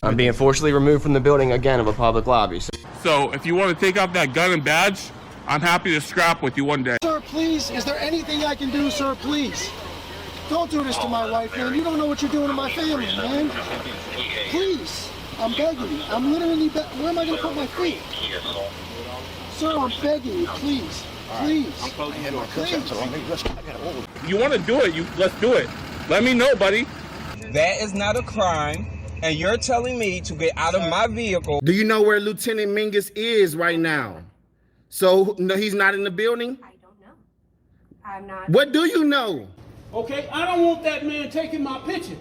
I'm being forcibly removed from the building again of a public lobby. So if you want to take off that gun and badge, I'm happy to scrap with you one day. Sir, please, is there anything I can do, sir, please? Don't do this to my wife, man. You don't know what you're doing to my family, man. Please, I'm begging you. I'm literally where am I going to put my feet? Sir, I'm begging you, please. Please. Please. You want to do it, let's do it. Let me know, buddy. That is not a crime, and you're telling me to get out of my vehicle. Do you know where Lieutenant Mingus is right now? So, no, he's not in the building? I don't know. I'm not. What do you know? Okay, I don't want that man taking my picture.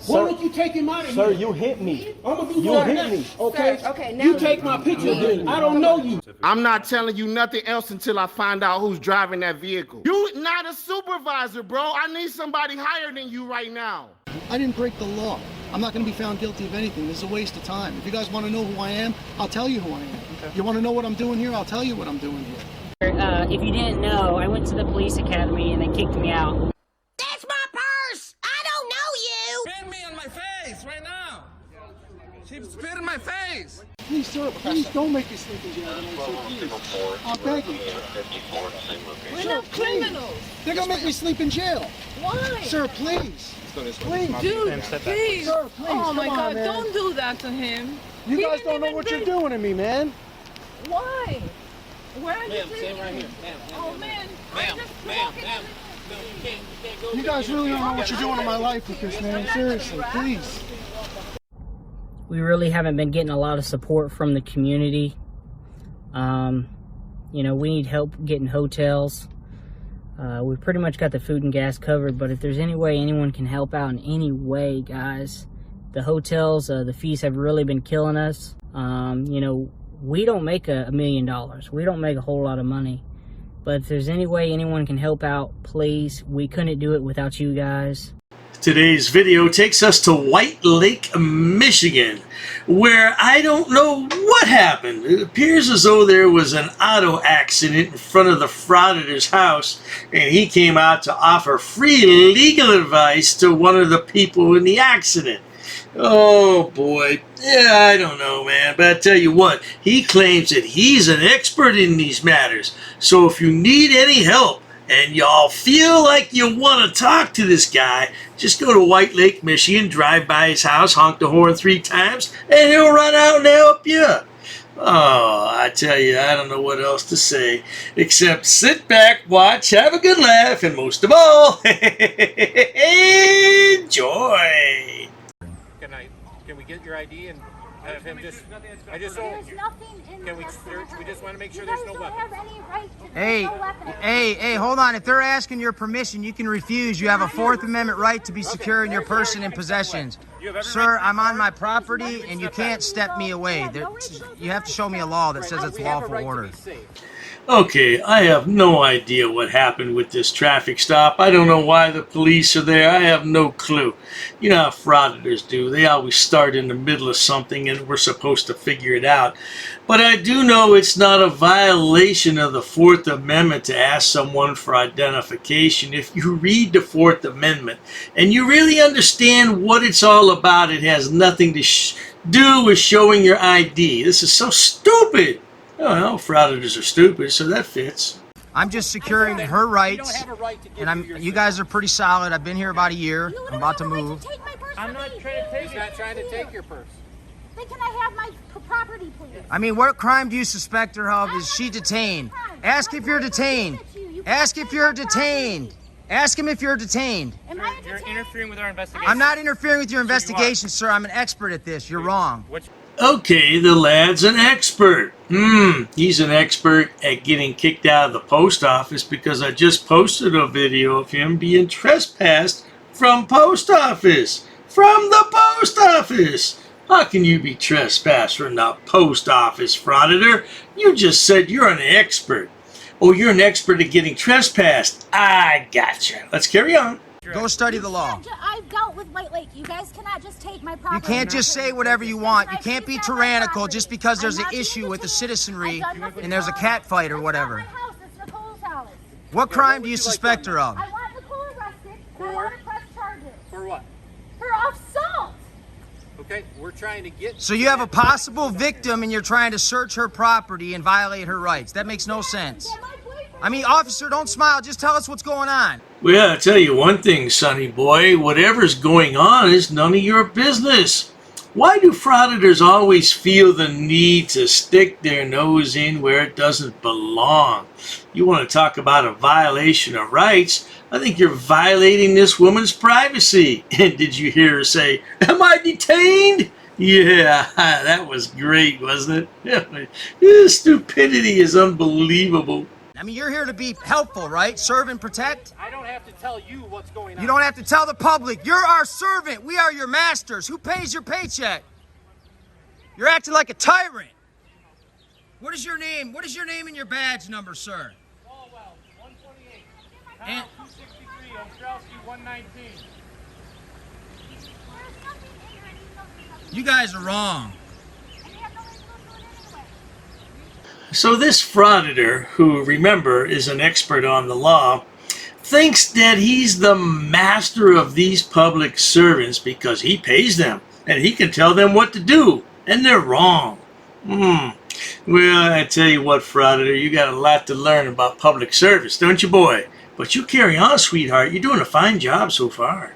Why don't you take him out of here? Sir, you hit me. I'm gonna do that next, okay? Sir, okay, now you take my picture then. I don't know you. I'm not telling you nothing else until I find out who's driving that vehicle. You not a supervisor, bro. I need somebody higher than you right now. I didn't break the law. I'm not going to be found guilty of anything. This is a waste of time. If you guys want to know who I am, I'll tell you who I am. Okay. You want to know what I'm doing here? I'll tell you what I'm doing here. If you didn't know, I went to the police academy and they kicked me out. That's my purse! I don't know you! Spit me on my face right now. She spit in my face. Please, sir, please don't make me sleep in jail tonight, sir, please. I'm begging. We're not criminals. They're going to make me sleep in jail. Why? Sir, please. Please. Dude, please. Sir, please. Oh my Come on, God, man. don't do that to him. You He guys didn't don't know even what bring- you're doing to me, man. Why? Where are you Ma'am, taking stand right me? here. Ma'am, Oh man, ma'am, I'm just ma'am, walking. ma'am. No, you can't go. You guys really don't know what you're doing in my life with this, man. Seriously, please. We really haven't been getting a lot of support from the community. You know, we need help getting hotels. We pretty much got the food and gas covered, but if there's any way anyone can help out in any way, guys, the hotels, the fees have really been killing us. You know, we don't make $1 million. We don't make a whole lot of money. But if there's any way anyone can help out, please. We couldn't do it without you guys. Today's video takes us to White Lake, Michigan, where I don't know what happened. It appears as though there was an auto accident in front of the Frauditor's house, and he came out to offer free legal advice to one of the people in the accident. Oh boy, yeah, I don't know, man, but I tell you what, he claims that he's an expert in these matters. So if you need any help and y'all feel like you want to talk to this guy, just go to White Lake, Michigan, drive by his house, honk the horn 3 times, and he'll run out and help you. Oh, I tell you, I don't know what else to say, except sit back, watch, have a good laugh, and most of all, enjoy. Can we get your ID and have him just? I just don't. There's nothing in Can we the search? We just want to make sure you there's guys no don't weapons. have any right to Hey, no weapon. hey, hold on. If they're asking your permission, you can refuse. You have a 4th Amendment right to be secure in your person and possessions. Sir, I'm on my property, and you can't step me away. You have to show me a law that says it's lawful order. Okay, I have no idea what happened with this traffic stop. I don't know why the police are there. I have no clue. You know how frauditors do. They always start in the middle of something and we're supposed to figure it out. But I do know it's not a violation of the 4th Amendment to ask someone for identification. If you read the 4th Amendment and you really understand what it's all about, it has nothing to do with showing your ID. This is so stupid. Oh, well, frauditors are stupid, so that fits. I'm just securing her rights, and you guys are pretty solid. I've been here about a year. I'm about to move. I'm not trying to take. He's not trying to take your purse. Then can I have my property, please? I mean, what crime do you suspect her of? Is she detained? Ask if you're detained. Ask if you're detained. Ask him if you're detained. You're interfering with our investigation. I'm not interfering with your investigation, sir. I'm an expert at this. You're wrong. Okay, the lad's an expert. He's an expert at getting kicked out of the post office because I just posted a video of him being trespassed from post office. From the post office! How can you be trespassed from the post office, Frauditor? You just said you're an expert. Oh, you're an expert at getting trespassed. I gotcha. Let's carry on. Go study the law. I've dealt with White Lake. You guys cannot just take my property. You can't just say whatever you want. You can't be tyrannical just because there's an issue with the citizenry and there's a cat fight or whatever. It's Nicole's house. What crime do you suspect her of? I want Nicole arrested. I want to press charges. For what? For assault. Okay, we're trying to get... So you have a possible victim and you're trying to search her property and violate her rights. That makes no sense. I mean, officer, don't smile. Just tell us what's going on. Well, I'll tell you one thing, sonny boy. Whatever's going on is none of your business. Why do frauditors always feel the need to stick their nose in where it doesn't belong? You want to talk about a violation of rights? I think you're violating this woman's privacy. And did you hear her say, "Am I detained?" Yeah, that was great, wasn't it? This stupidity is unbelievable. I mean, you're here to be helpful, right? Serve and protect? I don't have to tell you what's going on. You don't have to tell the public. You're our servant. We are your masters. Who pays your paycheck? You're acting like a tyrant. What is your name? What is your name and your badge number, sir? Falwell, 128. And 263, Ostrowski, 119. you guys are wrong. So this frauditor, who, remember, is an expert on the law, thinks that he's the master of these public servants because he pays them and he can tell them what to do, and they're wrong. Well, I tell you what, frauditor, you got a lot to learn about public service, don't you, boy? But you carry on, sweetheart. You're doing a fine job so far.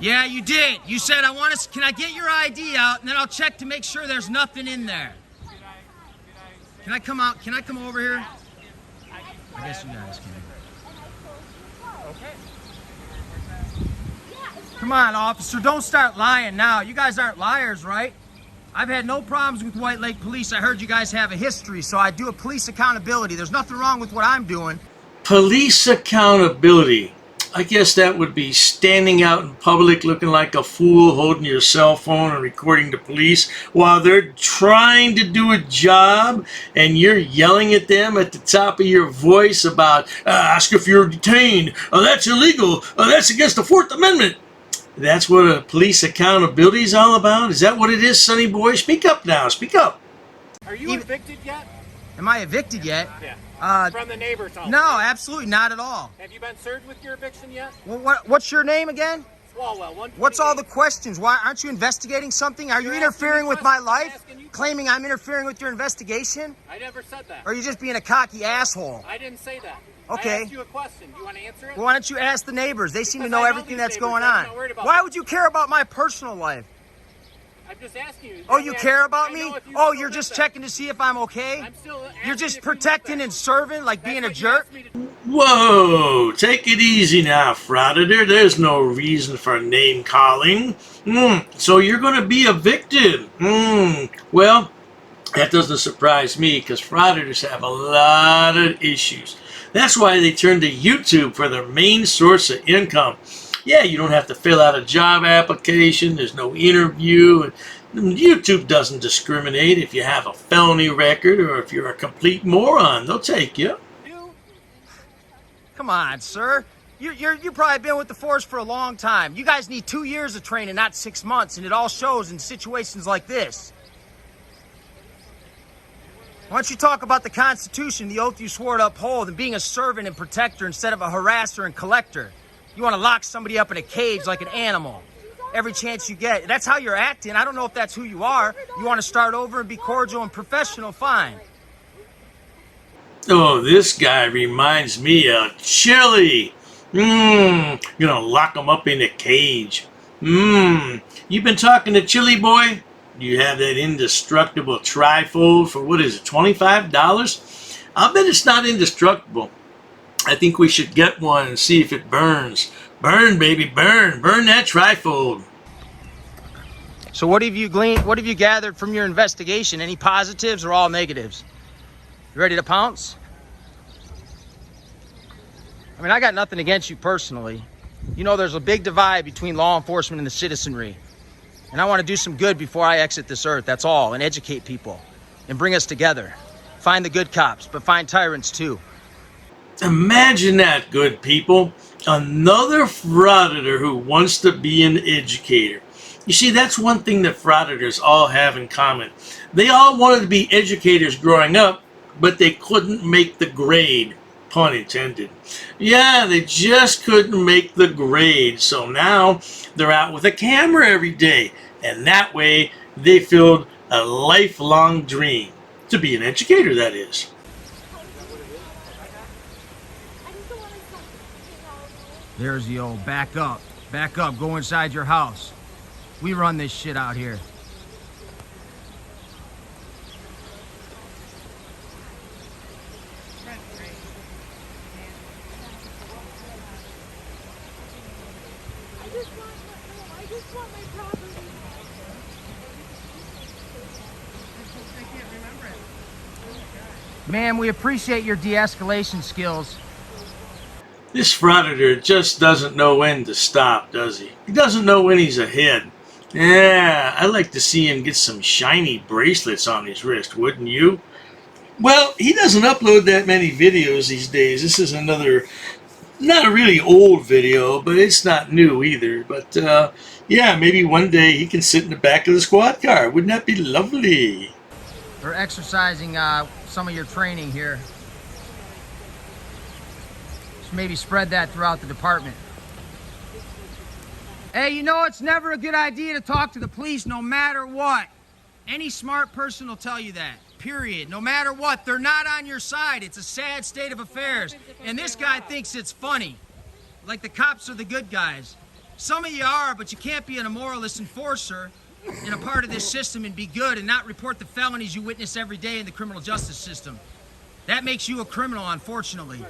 Yeah, you did. You said, can I get your ID out, and then I'll check to make sure there's nothing in there. Can I come out? Can I come over here? I guess you guys can. Come on, officer, don't start lying now. You guys aren't liars, right? I've had no problems with White Lake Police. I heard you guys have a history, so I do a police accountability. There's nothing wrong with what I'm doing. Police accountability. I guess that would be standing out in public looking like a fool holding your cell phone and recording the police while they're trying to do a job and you're yelling at them at the top of your voice about ask if you're detained, that's illegal, that's against the Fourth Amendment. That's what a police accountability is all about? Is that what it is, sonny boy? Speak up now, speak up. Are you evicted yet? Am I evicted yet? Yeah. From the neighbor's house? No, absolutely not at all. Have you been served with your eviction yet? Well, what's your name again? Swalwell, 128. What's all the questions? Why aren't you investigating something? Are you interfering with my life? Claiming I'm interfering with your investigation? I never said that. Or are you just being a cocky asshole? I didn't say that. Okay. I asked you a question. Do you want to answer it? Well, why don't you ask the neighbors? They seem to know everything that's going I'm on. not worried about Why that. would you care about my personal life? I'm just asking you. Oh, you care about me? Oh, you're still just live checking to see if I'm okay? I'm still You're asking just if you live protecting there. and serving, like being a That's what you jerk? asked me to- Whoa, take it easy now, frauditor. There's no reason for name calling. So you're going to be evicted. Well, that doesn't surprise me because frauditors have a lot of issues. That's why they turn to YouTube for their main source of income. Yeah, you don't have to fill out a job application. There's no interview. And YouTube doesn't discriminate if you have a felony record or if you're a complete moron. They'll take you. Come on, sir. You've probably been with the force for a long time. You guys need 2 years of training, not 6 months, and it all shows in situations like this. Why don't you talk about the Constitution, the oath you swore to uphold, and being a servant and protector instead of a harasser and collector? You want to lock somebody up in a cage like an animal every chance you get. That's how you're acting. I don't know if that's who you are. You want to start over and be cordial and professional, fine. Oh, this guy reminds me of Chili. Gonna lock him up in a cage. You been talking to Chili boy? You have that indestructible trifold for, what is it, $25? I'll bet it's not indestructible. I think we should get one and see if it burns. Burn, baby, burn. Burn that trifold. So what have you gleaned? What have you gathered from your investigation? Any positives or all negatives? You ready to pounce? I mean, I got nothing against you personally. You know, there's a big divide between law enforcement and the citizenry. And I want to do some good before I exit this earth, that's all, and educate people and bring us together. Find the good cops, but find tyrants too. Imagine that, good people. Another frauditor who wants to be an educator. You see, that's one thing that frauditors all have in common. They all wanted to be educators growing up, but they couldn't make the grade. Pun intended. Yeah, they just couldn't make the grade, so now they're out with a camera every day, and that way they filled a lifelong dream. To be an educator, that is. There's the old back up, go inside your house. We run this shit out here. Ma'am, we appreciate your de-escalation skills. This Frauditor just doesn't know when to stop, does he? He doesn't know when he's ahead. Yeah, I'd like to see him get some shiny bracelets on his wrist, wouldn't you? Well, he doesn't upload that many videos these days. This is another, not a really old video, but it's not new either. But yeah, maybe one day he can sit in the back of the squad car. Wouldn't that be lovely? They're exercising some of your training here. Just maybe spread that throughout the department. Hey, you know, it's never a good idea to talk to the police no matter what. Any smart person will tell you that, period. No matter what, they're not on your side. It's a sad state of affairs. And this guy thinks it's funny. Like the cops are the good guys. Some of you are, but you can't be an immoralist enforcer in a part of this system and be good and not report the felonies you witness every day in the criminal justice system. That makes you a criminal, unfortunately.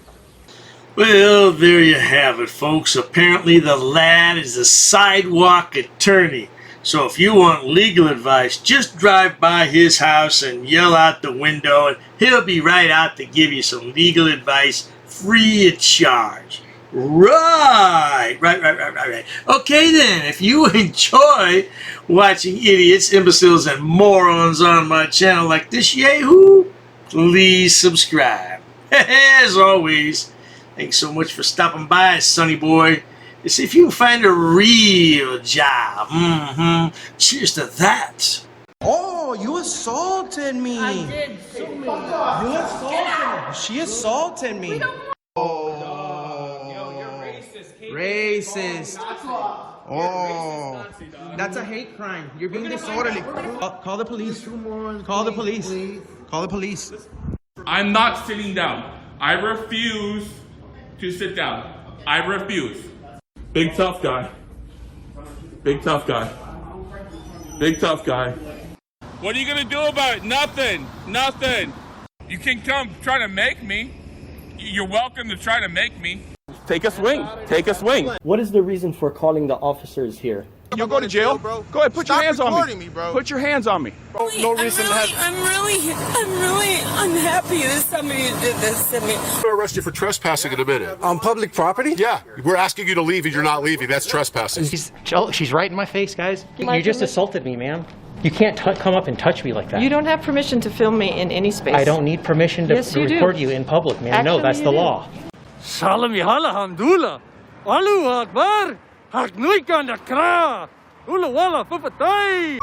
Well, there you have it, folks. Apparently the lad is a sidewalk attorney. So if you want legal advice, just drive by his house and yell out the window, and he'll be right out to give you some legal advice free of charge. Right. Okay then, if you enjoy watching idiots, imbeciles, and morons on my channel like this yahoo, please subscribe. As always, thanks so much for stopping by, sonny boy. See if you can find a real job. Cheers to that. Oh, you assaulted me. I did. You assaulted me. She assaulted me. Racist. Oh, that's a hate crime. You're being disorderly. Call the police. Call the police. Call the police. I'm not sitting down. I refuse to sit down. I refuse. Big tough guy. Big tough guy. Big tough guy. What are you gonna do about it? Nothing. Nothing. You can come try to make me. You're welcome to try to make me. Take a swing. Take a swing. What is the reason for calling the officers here? You'll go to jail, bro. Go ahead, put your hands on me. Put your hands on me. No reason I'm really unhappy that somebody did this to me. I'm going to arrest you for trespassing in a minute. On public property? Yeah, we're asking you to leave and you're not leaving. That's trespassing. She's right in my face, guys. You just assaulted me, ma'am. You can't come up and touch me like that. You don't have permission to film me in any space. I don't need permission to record you in public, ma'am. No, that's the law. Salam yahala hamdullah. Allahu Akbar. Haknuikan akra. Ula wala papatay.